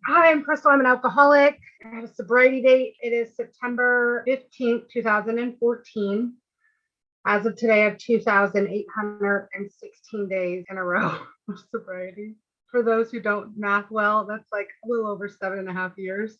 Hi, I'm Crystal. I'm an alcoholic. I have a sobriety date. It is September 15th, 2014. As of today, I have 2,816 days in a row of sobriety. For those who don't math well, that's like a little over 7.5 years.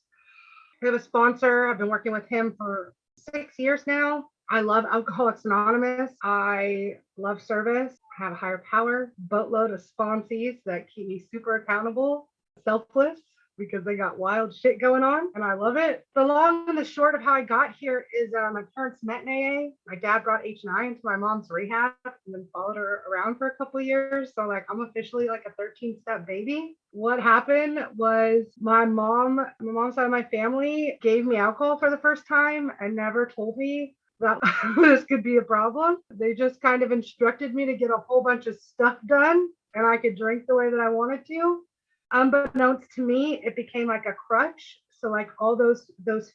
I have a sponsor. I've been working with him for 6 years now. I love Alcoholics Anonymous. I love service. I have a higher power, boatload of sponsees that keep me super accountable, selfless because they got wild shit going on and I love it. The long and the short of how I got here is my parents met in AA. My dad brought H9 to my mom's rehab and then followed her around for a couple of years. So like I'm officially like a 13-step baby. What happened was my mom's side of my family gave me alcohol for the first time and never told me that this could be a problem. They just kind of instructed me to get a whole bunch of stuff done and I could drink the way that I wanted to. Unbeknownst to me, it became like a crutch. So like all those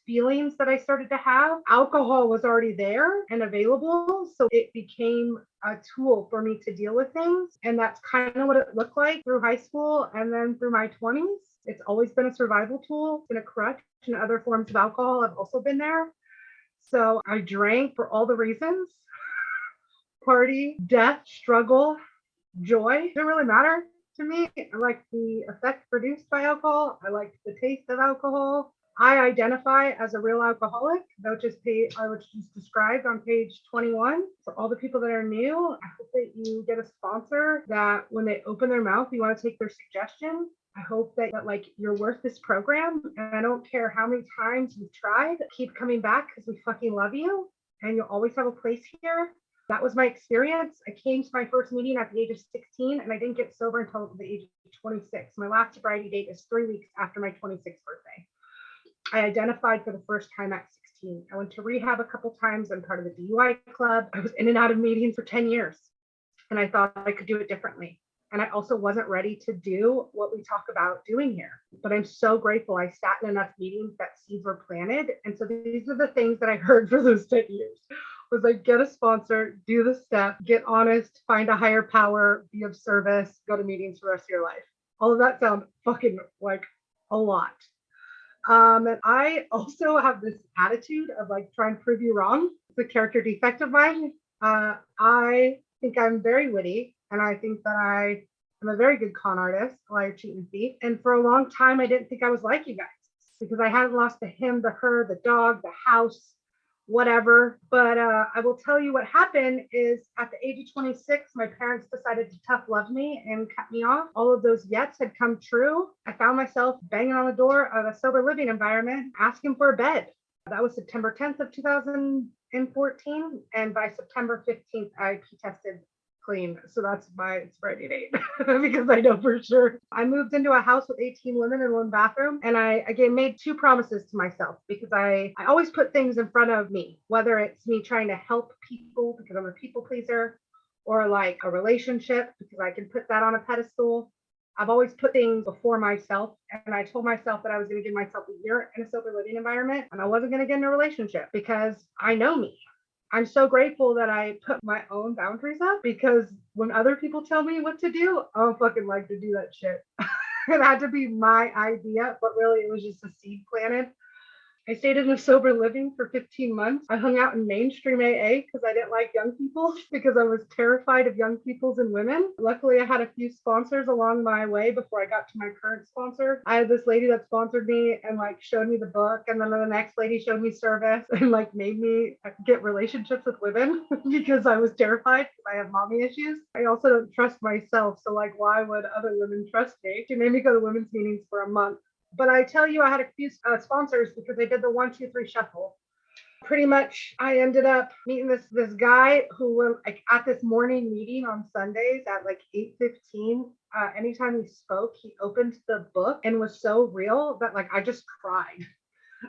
feelings that I started to have, alcohol was already there and available. So it became a tool for me to deal with things. And that's kind of what it looked like through high school and then through my 20s. It's always been a survival tool and a crutch, and other forms of alcohol have also been there. So I drank for all the reasons: party, death, struggle, joy. It didn't really matter to me. I like the effect produced by alcohol. I like the taste of alcohol. I identify as a real alcoholic, which is described on page 21. For all the people that are new, I hope that you get a sponsor that when they open their mouth, you want to take their suggestion. I hope that like you're worth this program. And I don't care how many times you've tried, keep coming back because we fucking love you and you'll always have a place here. That was my experience. I came to my first meeting at the age of 16 and I didn't get sober until the age of 26. My last sobriety date is 3 weeks after my 26th birthday. I identified for the first time at 16. I went to rehab a couple times. I'm part of the DUI club. I was in and out of meetings for 10 years and I thought I could do it differently. And I also wasn't ready to do what we talk about doing here. But I'm so grateful I sat in enough meetings that seeds were planted. And so these are the things that I heard for those 10 years was like, get a sponsor, do the step, get honest, find a higher power, be of service, go to meetings for the rest of your life. All of that sounds fucking like a lot. And I also have this attitude of like trying to prove you wrong. It's a character defect of mine. I think I'm very witty, and I think that I am a very good con artist, liar, cheat, and thief. And for a long time, I didn't think I was like you guys because I hadn't lost the him, the her, the dog, the house, whatever. But I will tell you what happened is at the age of 26, my parents decided to tough love me and cut me off. All of those yets had come true. I found myself banging on the door of a sober living environment, asking for a bed. That was September 10th of 2014. And by September 15th, I tested clean. So that's my sobriety date because I know for sure. I moved into a house with 18 women in one bathroom. And I again made two promises to myself because I always put things in front of me, whether it's me trying to help people because I'm a people pleaser or like a relationship because I can put that on a pedestal. I've always put things before myself. And I told myself that I was going to give myself a year in a sober living environment and I wasn't going to get in a relationship because I know me. I'm so grateful that I put my own boundaries up because when other people tell me what to do, I don't fucking like to do that shit. It had to be my idea, but really it was just a seed planted. I stayed in a sober living for 15 months. I hung out in mainstream AA because I didn't like young people because I was terrified of young peoples and women. Luckily, I had a few sponsors along my way before I got to my current sponsor. I had this lady that sponsored me and like showed me the book, and then the next lady showed me service and like made me get relationships with women because I was terrified because I have mommy issues. I also don't trust myself, so like why would other women trust me? She made me go to women's meetings for a month. But I tell you, I had a few sponsors because I did the 1, 2, 3 shuffle. Pretty much, I ended up meeting this guy who was like at this morning meeting on Sundays at like 8:15. Anytime he spoke, he opened the book and was so real that like I just cried.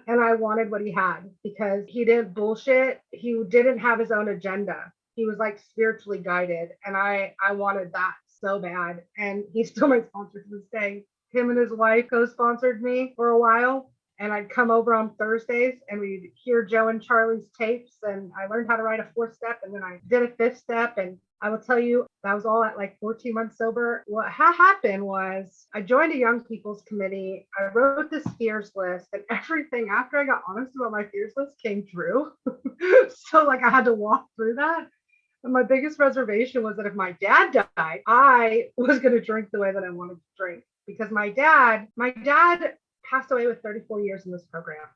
And I wanted what he had because he didn't bullshit. He didn't have his own agenda. He was like spiritually guided, and I wanted that so bad. And he's still my sponsor to this day. Him and his wife co-sponsored me for a while. And I'd come over on Thursdays and we'd hear Joe and Charlie's tapes. And I learned how to write a 4th step. And then I did a 5th step. And I will tell you, that was all at like 14 months sober. What happened was I joined a young people's committee. I wrote this fears list, and everything after I got honest about my fears list came true. So like I had to walk through that. And my biggest reservation was that if my dad died, I was going to drink the way that I wanted to drink, because my dad passed away with 34 years in this program.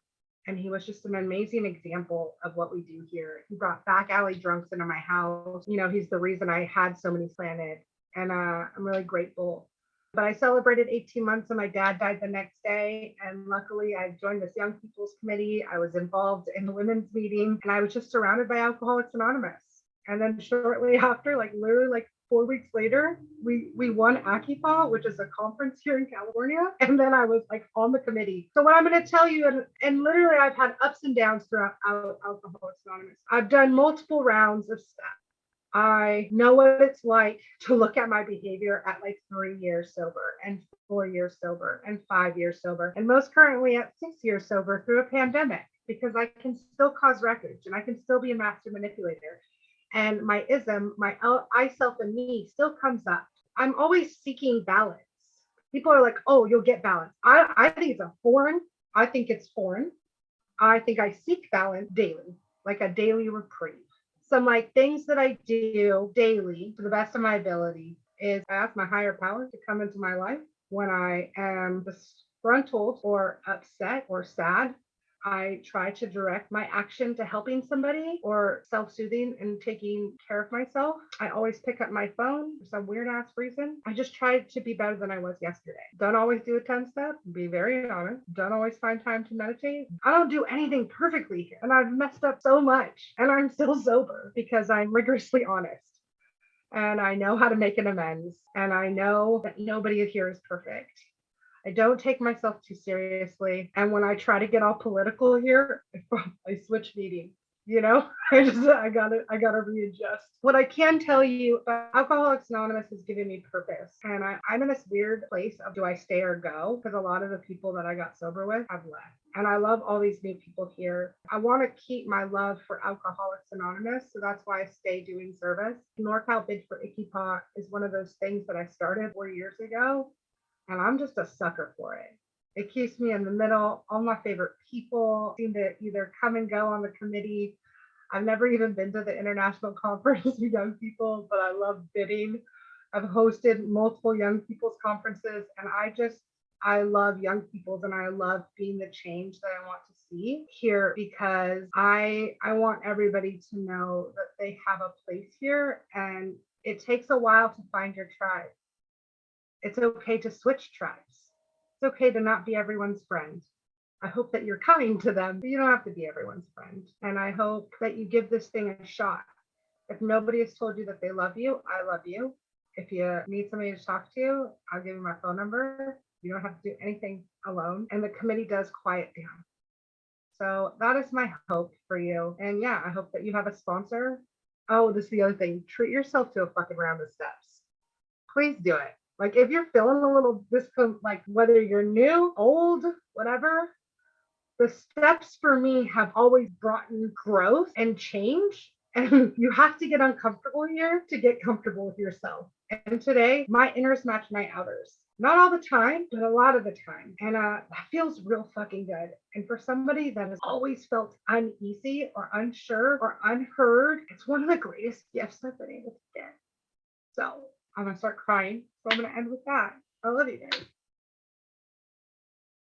And he was just an amazing example of what we do here. He brought back alley drunks into my house. You know, he's the reason I had so many planted. And I'm really grateful. But I celebrated 18 months and my dad died the next day. And luckily I joined this young people's committee. I was involved in the women's meeting and I was just surrounded by Alcoholics Anonymous. And then shortly after, like literally like 4 weeks later, we won ACIPA, which is a conference here in California. And then I was like on the committee. So what I'm going to tell you, and literally I've had ups and downs throughout Alcoholics Anonymous. I've done multiple rounds of stuff. I know what it's like to look at my behavior at like 3 years sober and 4 years sober and 5 years sober. And most currently at 6 years sober through a pandemic, because I can still cause wreckage and I can still be a master manipulator. And my ism, my I, self, and me still comes up. I'm always seeking balance. People are like, oh, you'll get balance. I think it's foreign. I think it's foreign. I think I seek balance daily, like a daily reprieve. Some like things that I do daily to the best of my ability is I ask my higher power to come into my life when I am disgruntled or upset or sad. I try to direct my action to helping somebody or self-soothing and taking care of myself. I always pick up my phone for some weird ass reason. I just try to be better than I was yesterday. Don't always do a 10-step, be very honest. Don't always find time to meditate. I don't do anything perfectly here. And I've messed up so much and I'm still sober because I'm rigorously honest. And I know how to make an amends. And I know that nobody here is perfect. I don't take myself too seriously. And when I try to get all political here, I switch meetings. You know, I gotta readjust. What I can tell you, Alcoholics Anonymous has given me purpose. And I'm in this weird place of do I stay or go? Because a lot of the people that I got sober with have left. And I love all these new people here. I want to keep my love for Alcoholics Anonymous. So that's why I stay doing service. NorCal Bid for ICIPA is one of those things that I started 4 years ago. And I'm just a sucker for it. It keeps me in the middle. All my favorite people seem to either come and go on the committee. I've never even been to the International Conference of Young People, but I love bidding. I've hosted multiple young people's conferences, and I love young people's, and I love being the change that I want to see here, because I want everybody to know that they have a place here, and it takes a while to find your tribe. It's okay to switch tribes. It's okay to not be everyone's friend. I hope that you're kind to them, but you don't have to be everyone's friend. And I hope that you give this thing a shot. If nobody has told you that they love you, I love you. If you need somebody to talk to, I'll give you my phone number. You don't have to do anything alone. And the committee does quiet down. So that is my hope for you. And yeah, I hope that you have a sponsor. Oh, this is the other thing. Treat yourself to a fucking round of steps. Please do it. Like if you're feeling a little like whether you're new, old, whatever, the steps for me have always brought in growth and change. And you have to get uncomfortable here to get comfortable with yourself. And today, my inners match my outers. Not all the time, but a lot of the time. And that feels real fucking good. And for somebody that has always felt uneasy or unsure or unheard, it's one of the greatest gifts I've been able to get. So I'm going to start crying. So I'm going to end with that. I love you guys.